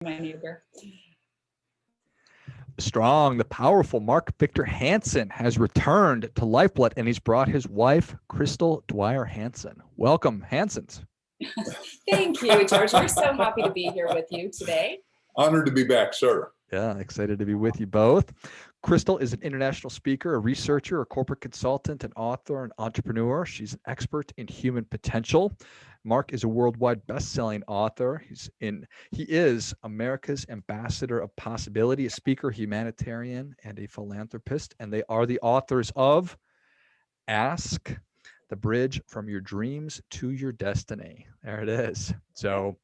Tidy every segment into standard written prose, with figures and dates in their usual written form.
my neighbor. Strong, the powerful Mark Victor Hansen has returned to LifeBlood, and he's brought his wife, Crystal Dwyer Hansen. Welcome, Hansens. Thank you, George. We're so happy to be here with you today. Honored to be back, sir. Yeah, excited to be with you both. Crystal is an international speaker, a researcher, a corporate consultant, an author, an entrepreneur. She's an expert in human potential. Mark is a worldwide best-selling author. He is America's Ambassador of Possibility, a speaker, humanitarian, and a philanthropist. And they are the authors of Ask: The Bridge from Your Dreams to Your Destiny. There it is. So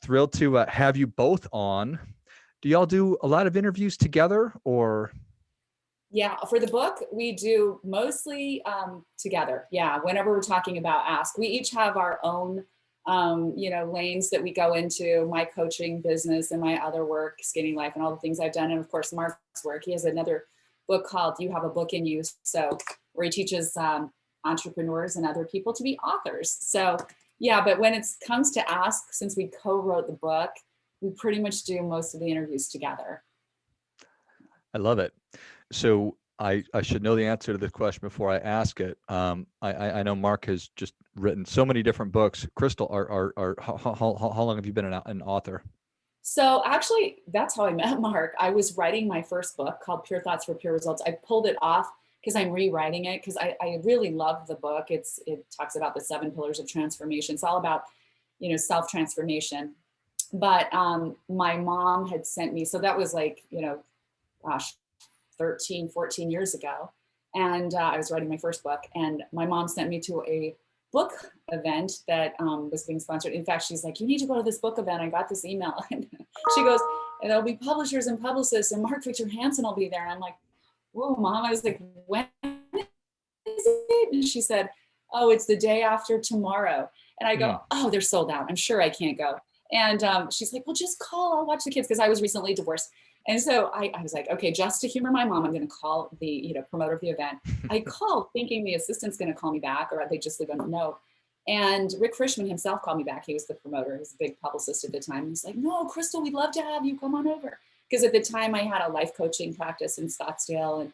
thrilled to have you both on. Do y'all do a lot of interviews together, or? Yeah, for the book, we do mostly together. Yeah, whenever we're talking about Ask, we each have our own, lanes that we go into, my coaching business and my other work, Skinny Life, and all the things I've done. And of course, Mark's work. He has another book called You Have a Book in You, so where he teaches entrepreneurs and other people to be authors. So yeah, but when it comes to Ask, since we co-wrote the book, we pretty much do most of the interviews together. I love it. So I should know the answer to this question before I ask it. I know Mark has just written so many different books. Crystal, how long have you been an author? So actually, that's how I met Mark. I was writing my first book called Pure Thoughts for Pure Results. I pulled it off because I'm rewriting it because I really love the book. It talks about the 7 pillars of transformation. It's all about, self-transformation. But my mom had sent me, so that was like, 13, 14 years ago. And I was writing my first book, and my mom sent me to a book event that was being sponsored. In fact, she's like, you need to go to this book event. I got this email. And she goes, and there'll be publishers and publicists, and Mark Victor Hansen will be there. And I'm like, whoa, Mom. I was like, when is it? And she said, oh, it's the day after tomorrow. And I go, oh, they're sold out. I'm sure I can't go. And she's like, well, just call. I'll watch the kids, because I was recently divorced. And so I was like, okay, just to humor my mom, I'm going to call the promoter of the event. I called thinking the assistant's going to call me back, or they just leave a note. And Rick Frischman himself called me back. He was the promoter. He was a big publicist at the time. He's like, no, Crystal, we'd love to have you come on over. Because at the time I had a life coaching practice in Scottsdale.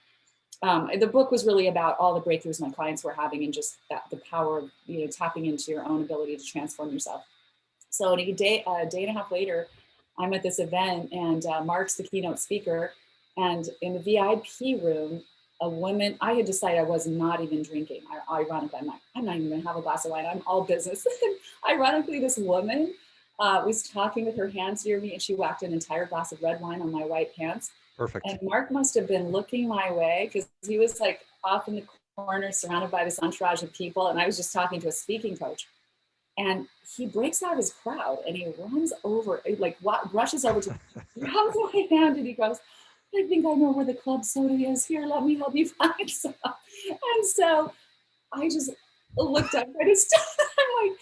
And the book was really about all the breakthroughs my clients were having, and just the power of tapping into your own ability to transform yourself. So a day and a half later, I'm at this event, and Mark's the keynote speaker. And in the VIP room, a woman, I had decided I was not even drinking. Ironically, I'm not even going to have a glass of wine. I'm all business. Ironically, this woman was talking with her hands near me, and she whacked an entire glass of red wine on my white pants. Perfect. And Mark must have been looking my way, because he was like off in the corner, surrounded by this entourage of people. And I was just talking to a speaking coach. And he breaks out of his crowd, and he runs over, rushes over to grabs my hand, and he goes, I think I know where the club soda is. Here, let me help you find some. And so I just looked up at his stuff. I'm like,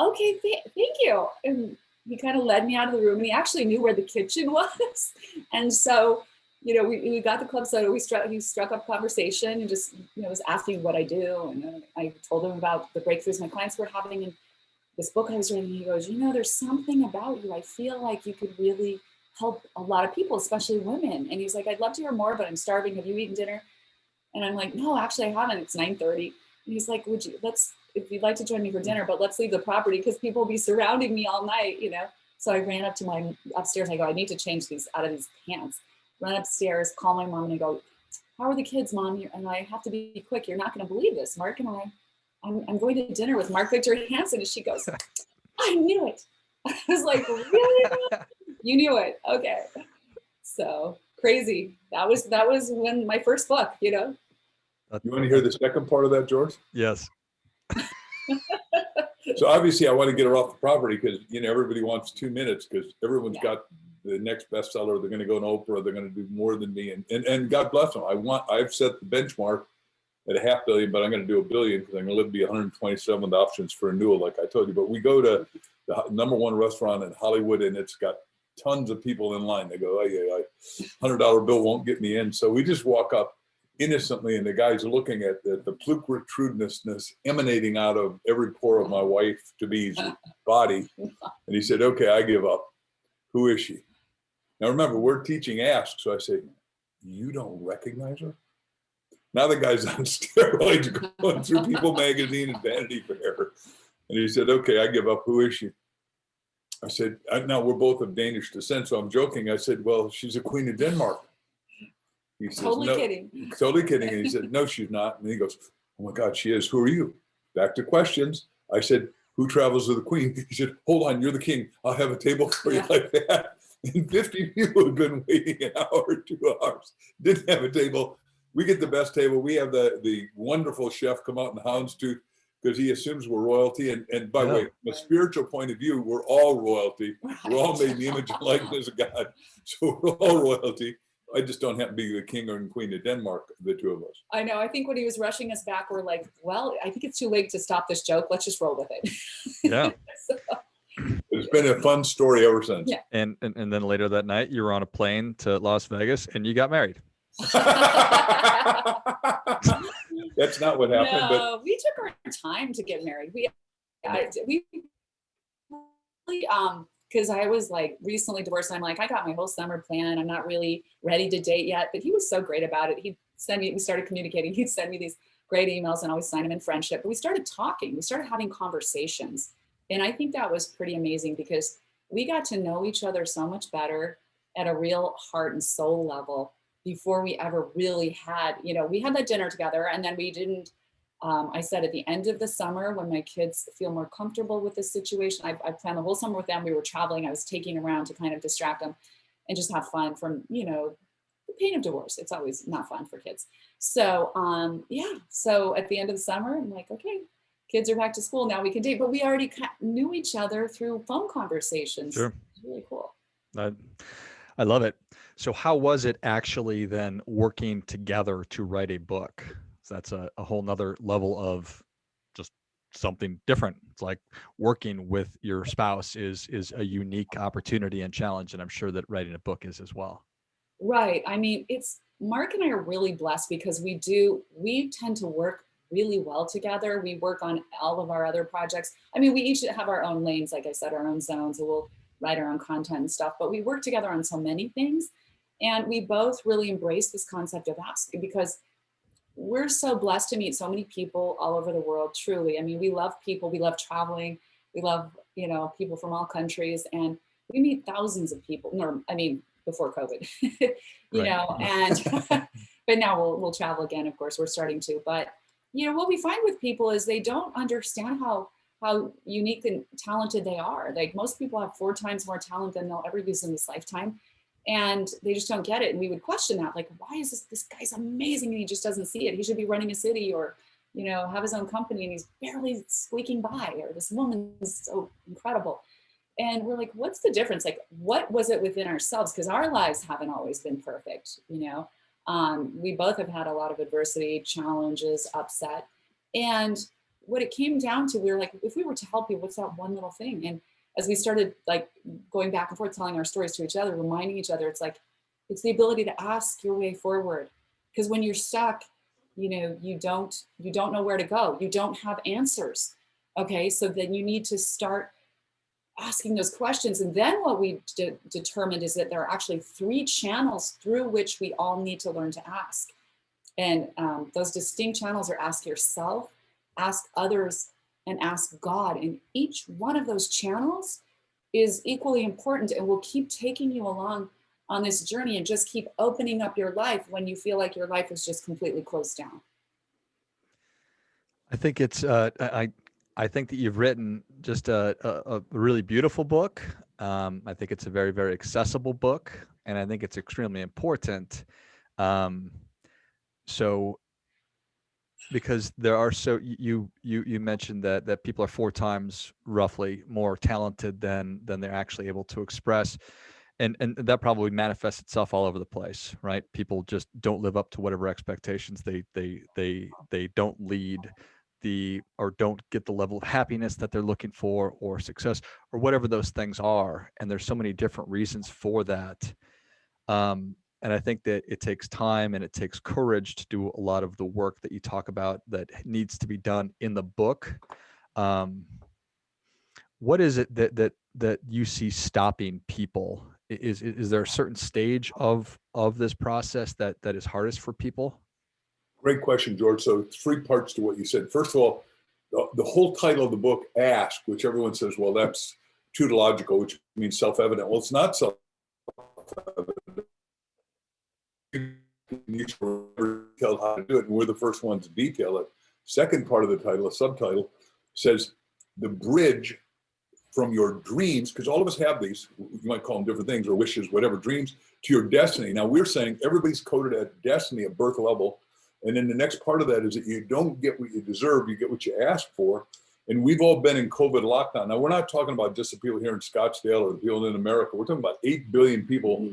okay, thank you. And he kind of led me out of the room, and he actually knew where the kitchen was. And so, we got the club soda. He struck up conversation, and just, was asking what I do. And I told him about the breakthroughs my clients were having, and this book I was reading. He goes, there's something about you. I feel like you could really help a lot of people, especially women. And he's like, I'd love to hear more, but I'm starving. Have you eaten dinner? And I'm like, no, actually I haven't. It's 9:30. And he's like, if you'd like to join me for dinner, but let's leave the property, because people will be surrounding me all night, So I ran up to my upstairs. I go, I need to change these out of these pants. Run upstairs, call my mom, and I go, how are the kids, Mom? And I have to be quick. You're not going to believe this. Mark and I'm going to dinner with Mark Victor Hansen. And she goes, I knew it. I was like, really? You knew it. Okay. So crazy. That was when my first book, You want to hear the second part of that, George? Yes. So obviously I want to get her off the property, because, everybody wants 2 minutes, because everyone's got the next bestseller. They're going to go on Oprah. They're going to do more than me. And God bless them. I've set the benchmark at $500 million, but I'm going to do $1 billion, because I'm going to live to be 127 with options for renewal, like I told you. But we go to the #1 restaurant in Hollywood, and it's got tons of people in line. They go, $100 bill won't get me in. So we just walk up innocently, and the guys are looking at the protrudeness emanating out of every pore of my wife to be's body. And he said, okay, I give up. who is she? Now remember, we're teaching ask. So I say, you don't recognize her? Now the guy's on steroids going through People Magazine and Vanity Fair. And he said, okay, I give up. Who is she? I said, now we're both of Danish descent. So I'm joking. I said, well, she's a queen of Denmark. He says, Totally no, kidding. Totally kidding. And he said, no, she's not. And he goes, oh my God, she is. Who are you? Back to questions. I said, who travels with the queen? He said, hold on, you're the king. I'll have a table for you like that. And 50 people have been waiting an hour, 2 hours, didn't have a table. We get the best table. We have the wonderful chef come out in houndstooth because he assumes we're royalty. And by the way, from a spiritual point of view, we're all royalty. We're all made in the image and likeness of God. So we're all royalty. I just don't happen to be the king or queen of Denmark, the two of us. I know. I think when he was rushing us back, we're like, well, I think it's too late to stop this joke. Let's just roll with it. Yeah. So, It's been a fun story ever since. Yeah. And then later that night, you were on a plane to Las Vegas and you got married. That's not what happened. No, we took our time to get married. We really, because I was like recently divorced. And I'm like, I got my whole summer planned. I'm not really ready to date yet. But he was so great about it. He'd send me, we started communicating. He'd send me these great emails and always sign them in friendship. But we started talking. We started having conversations. And I think that was pretty amazing because we got to know each other so much better at a real heart and soul level before we ever really had, we had that dinner together and then we didn't, I said at the end of the summer when my kids feel more comfortable with this situation, I planned the whole summer with them. We were traveling. I was taking around to kind of distract them and just have fun from, the pain of divorce. It's always not fun for kids. So, so at the end of the summer, I'm like, okay, kids are back to school. Now we can date, but we already knew each other through phone conversations. Sure. It's really cool. I love it. So how was it actually then working together to write a book? So that's a whole nother level of just something different. It's like working with your spouse is a unique opportunity and challenge. And I'm sure that writing a book is as well. Right. I mean, Mark and I are really blessed because we tend to work really well together. We work on all of our other projects. I mean, we each have our own lanes, like I said, our own zones, and we'll write our own content and stuff, but we work together on so many things. And we both really embrace this concept of asking because we're so blessed to meet so many people all over the world, truly. I mean, we love people, we love traveling, we love, people from all countries, and we meet thousands of people. Before COVID, and but now we'll travel again, of course, we're starting to. But what we find with people is they don't understand how unique and talented they are. Like most people have 4 times more talent than they'll ever use in this lifetime. And they just don't get it. And we would question that, like, why is this guy's amazing and he just doesn't see it? He should be running a city or, have his own company and he's barely squeaking by, or this woman is so incredible. And we're like, what's the difference? Like, what was it within ourselves? Because our lives haven't always been perfect, we both have had a lot of adversity, challenges, upset. And what it came down to, we were like, if we were to help you, what's that one little thing? And as we started like going back and forth, telling our stories to each other, reminding each other, it's the ability to ask your way forward. Because when you're stuck, you don't know where to go. You don't have answers. Okay. So then you need to start asking those questions. And then what we determined is that there are actually 3 channels through which we all need to learn to ask. And those distinct channels are ask yourself, ask others, and ask God. And each one of those channels is equally important and will keep taking you along on this journey and just keep opening up your life when you feel like your life is just completely closed down. I think it's, I think that you've written just a really beautiful book. I think it's a very, very accessible book, and I think it's extremely important. So, because there are you mentioned that people are 4 times roughly more talented than they're actually able to express. And that probably manifests itself all over the place, right? People just don't live up to whatever expectations they don't lead or don't get the level of happiness that they're looking for, or success, or whatever those things are. And there's so many different reasons for that. And I think that it takes time and it takes courage to do a lot of the work that you talk about that needs to be done in the book. What is it that that you see stopping people? Is there a certain stage of this process that is hardest for people? Great question, George. So 3 parts to what you said. First of all, the whole title of the book, Ask, which everyone says, well, that's tautological, which means self-evident. Well, it's not self-evident. You tell how to do it, and we're the first ones to detail it. Second part of the title, a subtitle, says the bridge from your dreams, because all of us have these, you might call them different things, or wishes, whatever, dreams, to your destiny. Now, we're saying everybody's coded at destiny at birth level. And then the next part of that is that you don't get what you deserve, you get what you ask for. And we've all been in COVID lockdown. Now, we're not talking about just the people here in Scottsdale or the people in America. We're talking about 8 billion people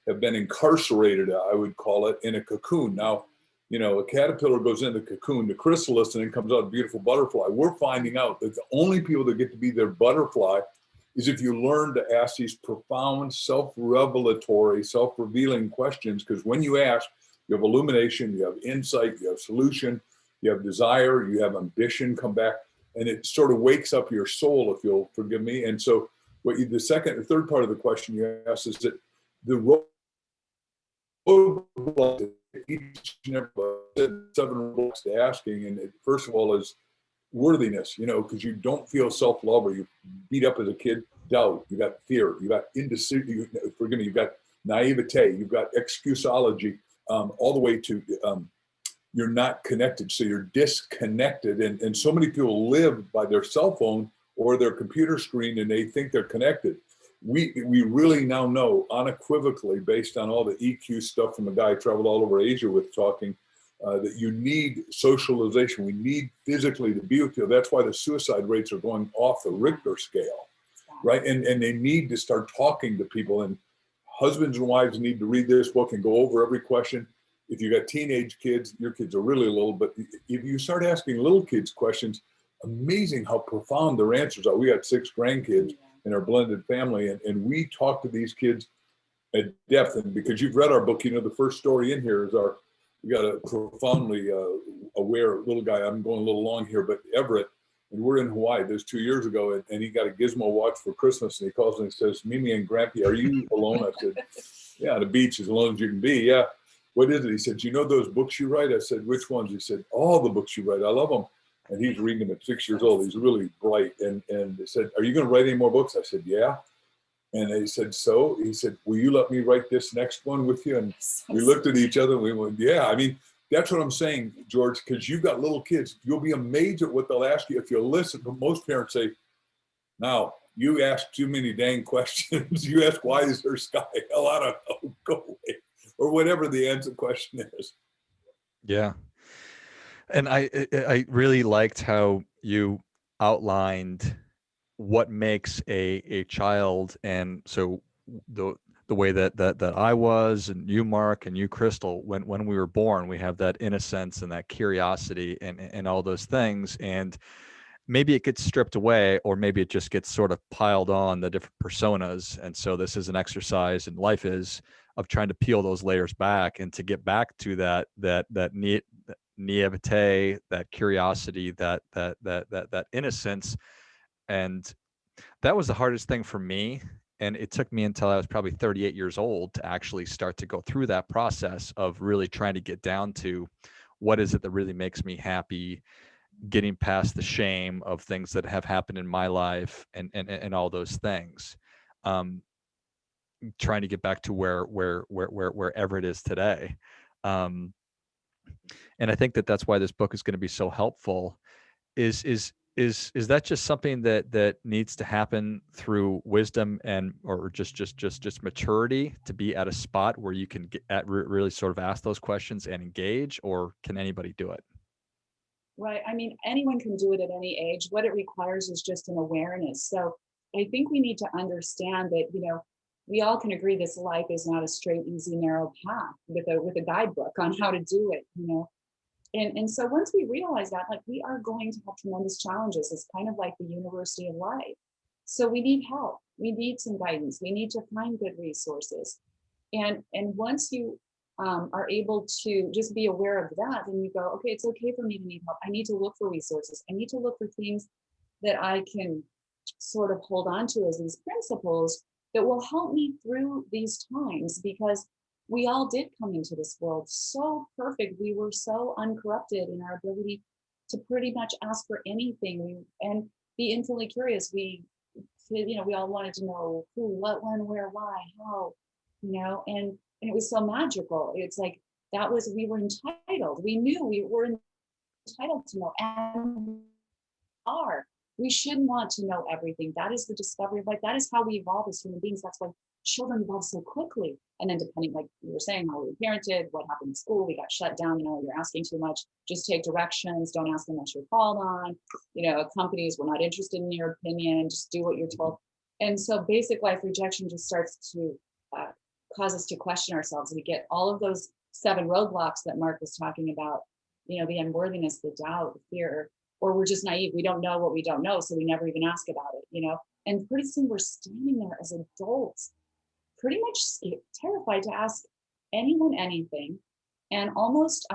have been incarcerated, I would call it, in a cocoon. Now, you know, a caterpillar goes into the cocoon, the chrysalis, and then comes out a beautiful butterfly. We're finding out that the only people that get to be their butterfly is if you learn to ask these profound, self-revelatory, self-revealing questions. Because when you ask, you have illumination, you have insight, you have solution, you have desire, you have ambition come back, and it sort of wakes up your soul, if you'll forgive me. And so the second or third part of the question you asked is that the roadblock, each and every 7 roadblocks to asking, and it, first of all, is worthiness, you know, because you don't feel self-love, or you beat up as a kid, doubt, you got fear, you got indecision, forgive me, you've got naivete, you've got excusology, all the way to you're not connected, so you're disconnected. And so many people live by their cell phone or their computer screen, and they think they're connected. We really now know unequivocally, based on all the EQ stuff from a guy who traveled all over Asia with talking, that you need socialization. We need physically to be with you. That's why the suicide rates are going off the Richter scale, right? And they need to start talking to people. And husbands and wives need to read this book and go over every question. If you got teenage kids, your kids are really little, but if you start asking little kids questions, amazing how profound their answers are. We got 6 grandkids in our blended family, and we talk to these kids at depth. And because you've read our book, you know, the first story in here is we got a profoundly aware little guy. I'm going a little long here, but Everett, and we're in Hawaii. This 2 years ago, and he got a gizmo watch for Christmas, and he calls and he says, "Mimi and Grampy, are you alone?" I said, "Yeah, the beach, as alone as you can be." "Yeah." "What is it?" He said, "You know those books you write?" I said, "Which ones?" He said, "All the books you write. I love them." And he's reading them at 6 years old. He's really bright. And they said, "Are you going to write any more books?" I said, "Yeah." And they said, "So?" He said, "Will you let me write this next one with you?" And we looked at each other and we went, "Yeah." I mean, that's what I'm saying, George, because you've got little kids. You'll be amazed at what they'll ask you if you'll listen. But most parents say, "Now, you ask too many dang questions. You ask, why is there sky?" Hell, I don't know. Go away. Or whatever the answer question is. Yeah. And I really liked how you outlined what makes a child. And so the way that I was, and you, Mark, and you, Crystal, when we were born, we have that innocence and that curiosity and all those things. And maybe it gets stripped away, or maybe it just gets sort of piled on the different personas. And so this is an exercise, and life is, of trying to peel those layers back and to get back to that naivete, that curiosity, that innocence. And that was the hardest thing for me. And it took me until I was probably 38 years old to actually start to go through that process of really trying to get down to what is it that really makes me happy, getting past the shame of things that have happened in my life, and all those things. Trying to get back to wherever it is today. And I think that's why this book is going to be so helpful. Is that just something that needs to happen through wisdom or just maturity, to be at a spot where you can really sort of ask those questions and engage, or can anybody do it? Right. I mean, anyone can do it at any age. What it requires is just an awareness. So I think we need to understand that, you know, we all can agree this life is not a straight, easy, narrow path with a guidebook on how to do it, you know. And so once we realize that, like, we are going to have tremendous challenges. It's kind of like the university of life. So we need help. We need some guidance. We need to find good resources. And once you are able to just be aware of that, then you go, okay, it's okay for me to need help. I need to look for resources. I need to look for things that I can sort of hold on to as these principles that will help me through these times, because we all did come into this world so perfect. We were so uncorrupted in our ability to pretty much ask for anything and be infinitely curious. We all wanted to know who, what, when, where, why, how, and it was so magical. It's like we were entitled. We knew we were entitled to know, and are. We shouldn't want to know everything. That is the discovery of life. That is how we evolve as human beings. That's why children evolve so quickly. And then depending, like you were saying, how we were parented, what happened in school, we got shut down, you're asking too much, just take directions, don't ask unless you're called on. Companies, we're not interested in your opinion, just do what you're told. And so basic life rejection just starts to cause us to question ourselves. We get all of those 7 roadblocks that Mark was talking about, the unworthiness, the doubt, the fear, or we're just naive. We don't know what we don't know, so we never even ask about it, and pretty soon we're standing there as adults, pretty much terrified to ask anyone anything, and almost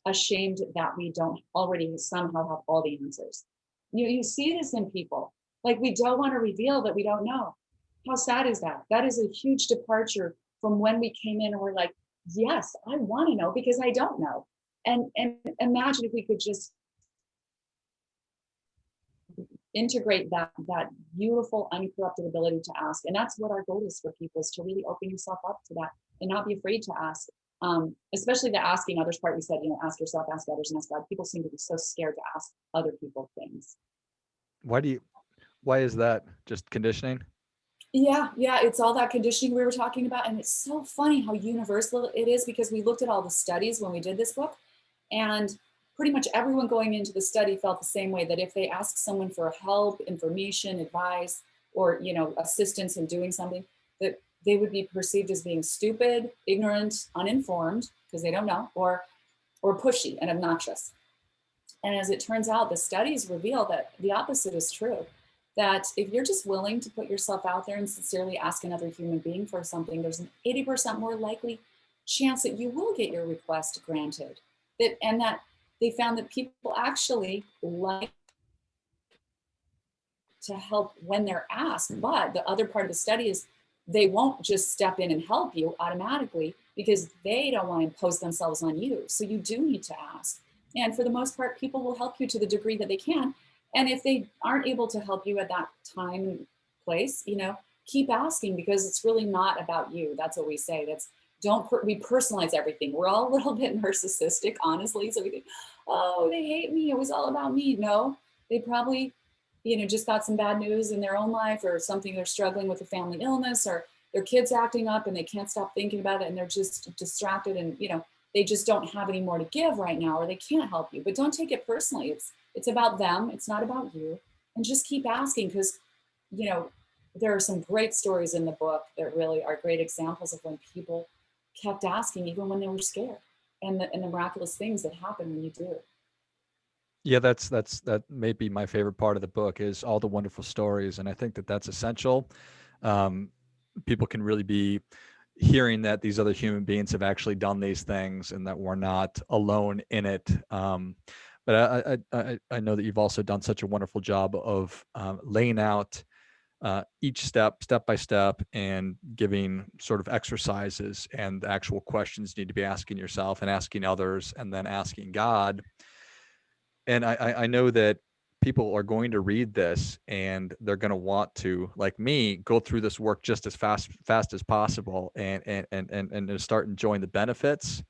ashamed that we don't already somehow have all the answers. You see this in people, like we don't want to reveal that we don't know. How sad is that? That is a huge departure from when we came in and we're like, yes, I want to know because I don't know. And imagine if we could just integrate that beautiful uncorrupted ability to ask. And that's what our goal is for people, is to really open yourself up to that and not be afraid to ask, especially the asking others part. We said, ask yourself, ask others, and ask God. People seem to be so scared to ask other people things. Why is that? Just conditioning? Yeah, it's all that conditioning we were talking about. And it's so funny how universal it is, because we looked at all the studies when we did this book, and pretty much everyone going into the study felt the same way, that if they ask someone for help, information, advice, or assistance in doing something, that they would be perceived as being stupid, ignorant, uninformed, because they don't know, or pushy and obnoxious. And as it turns out, the studies reveal that the opposite is true. That if you're just willing to put yourself out there and sincerely ask another human being for something, there's an 80% more likely chance that you will get your request granted. That they found that people actually like to help when they're asked. But the other part of the study is they won't just step in and help you automatically, because they don't want to impose themselves on you. So you do need to ask. And for the most part, people will help you to the degree that they can. And if they aren't able to help you at that time and place, keep asking, because it's really not about you. That's what we say. We personalize everything. We're all a little bit narcissistic, honestly. So we think, oh, they hate me, it was all about me. No, they probably, just got some bad news in their own life, or something, they're struggling with a family illness, or their kids acting up and they can't stop thinking about it, and they're just distracted, and they just don't have any more to give right now, or they can't help you. But don't take it personally. It's about them. It's not about you. And just keep asking, because there are some great stories in the book that really are great examples of when people kept asking even when they were scared, and the miraculous things that happen when you do. Yeah, that may be my favorite part of the book, is all the wonderful stories. And I think that's essential. People can really be hearing that these other human beings have actually done these things, and that we're not alone in it. But I know that you've also done such a wonderful job of laying out each step by step, and giving sort of exercises and the actual questions you need to be asking yourself and asking others, and then asking God. And I know that people are going to read this, and they're going to want to, like me, go through this work just as fast as possible, and start enjoying the benefits.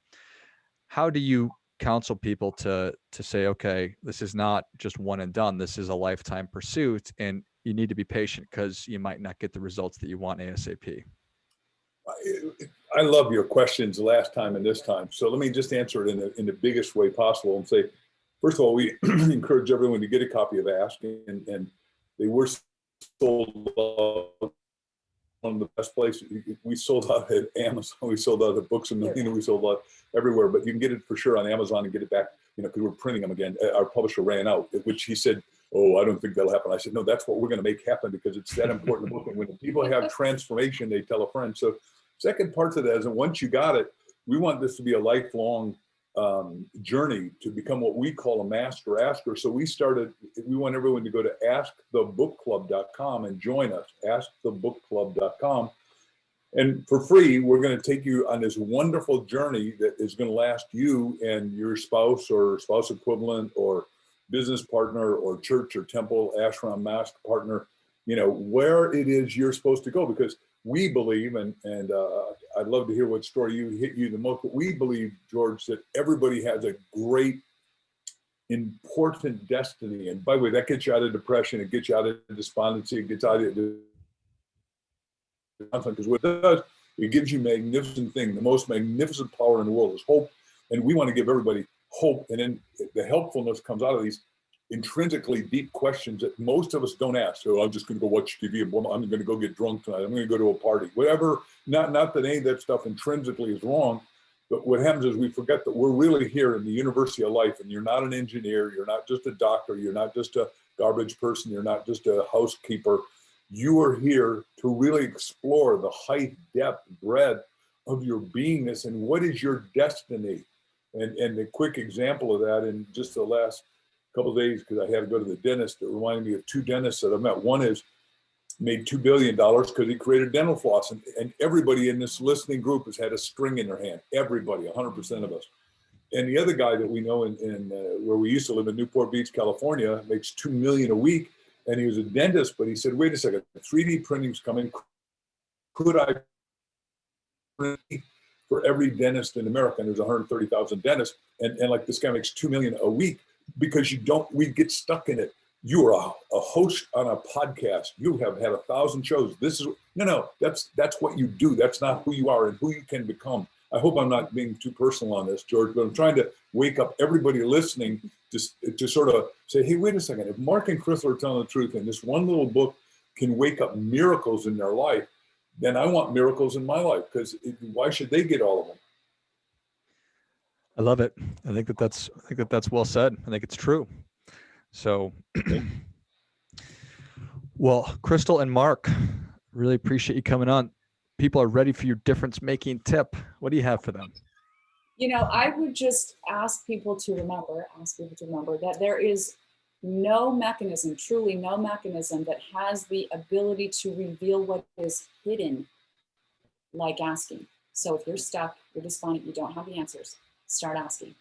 How do you counsel people to say, okay, this is not just one and done, this is a lifetime pursuit, and you need to be patient, because you might not get the results that you want ASAP? I love your questions last time and this time. So let me just answer it in the biggest way possible, and say, first of all, we encourage everyone to get a copy of Ask, and they were sold out. One of the best places. We sold out at Amazon, we sold out at Books A Million, we sold out everywhere, but you can get it for sure on Amazon and get it back, because we're printing them again. Our publisher ran out, which he said, oh, I don't think that'll happen. I said, no, that's what we're going to make happen, because it's that important book. And when people have transformation, they tell a friend. So second part to that is, and once you got it, we want this to be a lifelong journey to become what we call a master asker. So we want everyone to go to askthebookclub.com and join us, askthebookclub.com. And for free, we're going to take you on this wonderful journey that is going to last you and your spouse or spouse equivalent or business partner or church or temple, ashram, master partner, where it is you're supposed to go. Because we believe, and I'd love to hear what story hit you the most, but we believe, George, that everybody has a great, important destiny. And by the way, that gets you out of depression, it gets you out of despondency, it gets out of because what it does, it gives you magnificent thing. The most magnificent power in the world is hope. And we want to give everybody hope. And then the helpfulness comes out of these intrinsically deep questions that most of us don't ask. So I'm just going to go watch TV. I'm going to go get drunk tonight. I'm going to go to a party, whatever. Not that any of that stuff intrinsically is wrong. But what happens is we forget that we're really here in the university of life. And you're not an engineer. You're not just a doctor. You're not just a garbage person. You're not just a housekeeper. You are here to really explore the height, depth, breadth of your beingness and what is your destiny. And a quick example of that in just the last couple of days, because I had to go to the dentist, it reminded me of two dentists that I met. One is made $2 billion because he created dental floss. And everybody in this listening group has had a string in their hand. Everybody, 100% of us. And the other guy that we know in where we used to live in Newport Beach, California, makes $2 million a week. And he was a dentist, but he said, wait a second, 3D printing's coming. Could I print for every dentist in America? And there's 130,000 dentists. And like this guy makes $2 million a week because we get stuck in it. You are a host on a podcast. You have had 1,000 shows. That's what you do. That's not who you are and who you can become. I hope I'm not being too personal on this, George, but I'm trying to wake up everybody listening to sort of say, hey, wait a second. If Mark and Chris are telling the truth and this one little book can wake up miracles in their life, then I want miracles in my life, because why should they get all of them? I love it. I think that's well said. I think it's true. So, well, Crystal and Mark, really appreciate you coming on. People are ready for your difference-making tip. What do you have for them? I would just ask people to remember that there is no mechanism, truly no mechanism, that has the ability to reveal what is hidden like asking. So if you're stuck, you're despondent, you don't have the answers, start asking.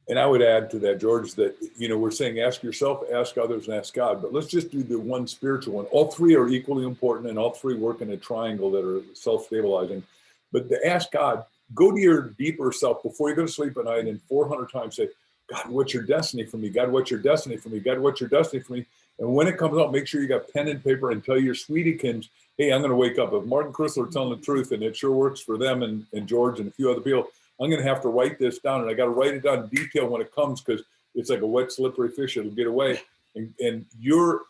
And I would add to that, George, that, we're saying ask yourself, ask others, and ask God. But let's just do the one spiritual one. All three are equally important, and all three work in a triangle that are self-stabilizing. But to ask God, go to your deeper self before you go to sleep at night and 400 times say, God, what's your destiny for me? God, what's your destiny for me? God, what's your destiny for me? And when it comes out, make sure you got pen and paper and tell your sweetiekins, hey, I'm going to wake up. If Mark and Crystal are telling the truth, and it sure works for them and George and a few other people, I'm going to have to write this down, and I got to write it down in detail when it comes, because it's like a wet, slippery fish. It'll get away. And your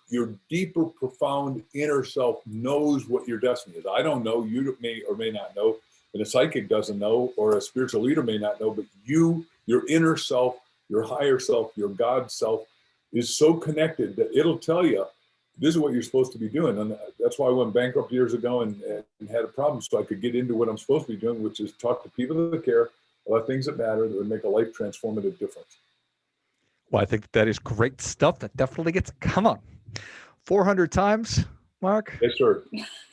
deeper, profound inner self knows what your destiny is. I don't know. You may or may not know. And a psychic doesn't know, or a spiritual leader may not know, but your inner self, your higher self, your God self is so connected that it'll tell you, this is what you're supposed to be doing. And that's why I went bankrupt years ago and had a problem, so I could get into what I'm supposed to be doing, which is talk to people that care about things that matter, that would make a life transformative difference. Well, I think that is great stuff. That definitely gets, come on, 400 times, Mark? Yes, sir.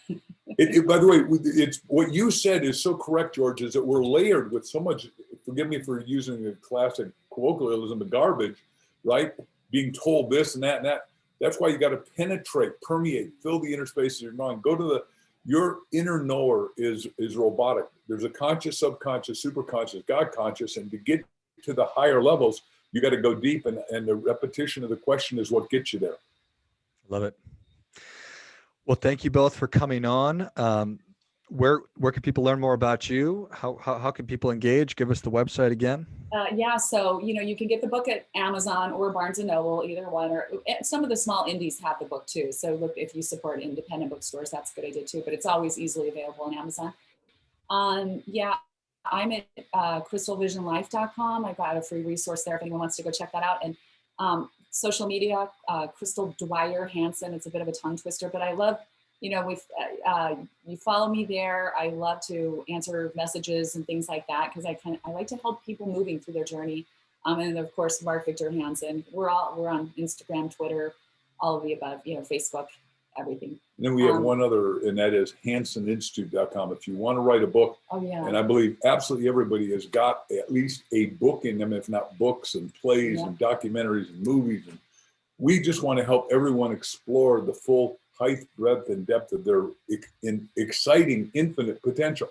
By the way, it's what you said is so correct, George, is that we're layered with so much, forgive me for using a classic colloquialism, of garbage, right? Being told this and that and that. That's why you got to penetrate, permeate, fill the inner spaces of your mind. Go to your inner knower is robotic. There's a conscious, subconscious, superconscious, God conscious, and to get to the higher levels, you got to go deep, and the repetition of the question is what gets you there. Love it. Well, thank you both for coming on. Where can people learn more about you? How can people engage? Give us the website again. So you can get the book at Amazon or Barnes & Noble, either one, or some of the small indies have the book too. So look, if you support independent bookstores, that's a good idea too, but it's always easily available on Amazon. I'm at crystalvisionlife.com. I've got a free resource there if anyone wants to go check that out. And social media, Crystal Dwyer Hansen. It's a bit of a tongue twister, but I love you know, you follow me there. I love to answer messages and things like that because I like to help people moving through their journey. And of course, Mark Victor Hansen. We're on Instagram, Twitter, all of the above. You know, Facebook, everything. And then we have one other, and that is HansenInstitute.com. If you want to write a book, oh yeah, and I believe absolutely everybody has got at least a book in them, if not books and plays and documentaries and movies. And we just want to help everyone explore the full height, breadth, and depth of their exciting, infinite potential.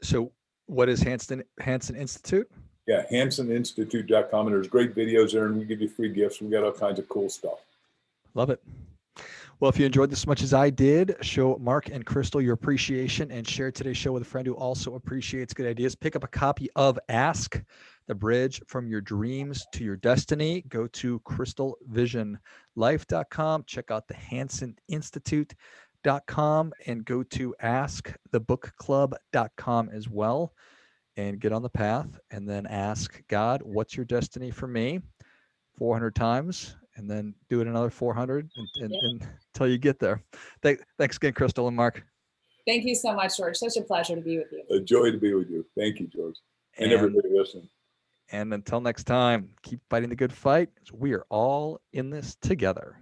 So what is Hansen Institute? Yeah, HansenInstitute.com, and there's great videos there, and we give you free gifts. We got all kinds of cool stuff. Love it. Well, if you enjoyed this as much as I did, show Mark and Crystal your appreciation and share today's show with a friend who also appreciates good ideas. Pick up a copy of Ask, the Bridge from Your Dreams to Your Destiny. Go to crystalvisionlife.com. Check out the HansenInstitute.com and go to askthebookclub.com as well, and get on the path and then ask God, what's your destiny for me? 400 times, and then do it another 400 until you get there. Thanks again, Crystal and Mark. Thank you so much, George. Such a pleasure to be with you. A joy to be with you. Thank you, George. And everybody listening. And until next time, keep fighting the good fight. We are all in this together.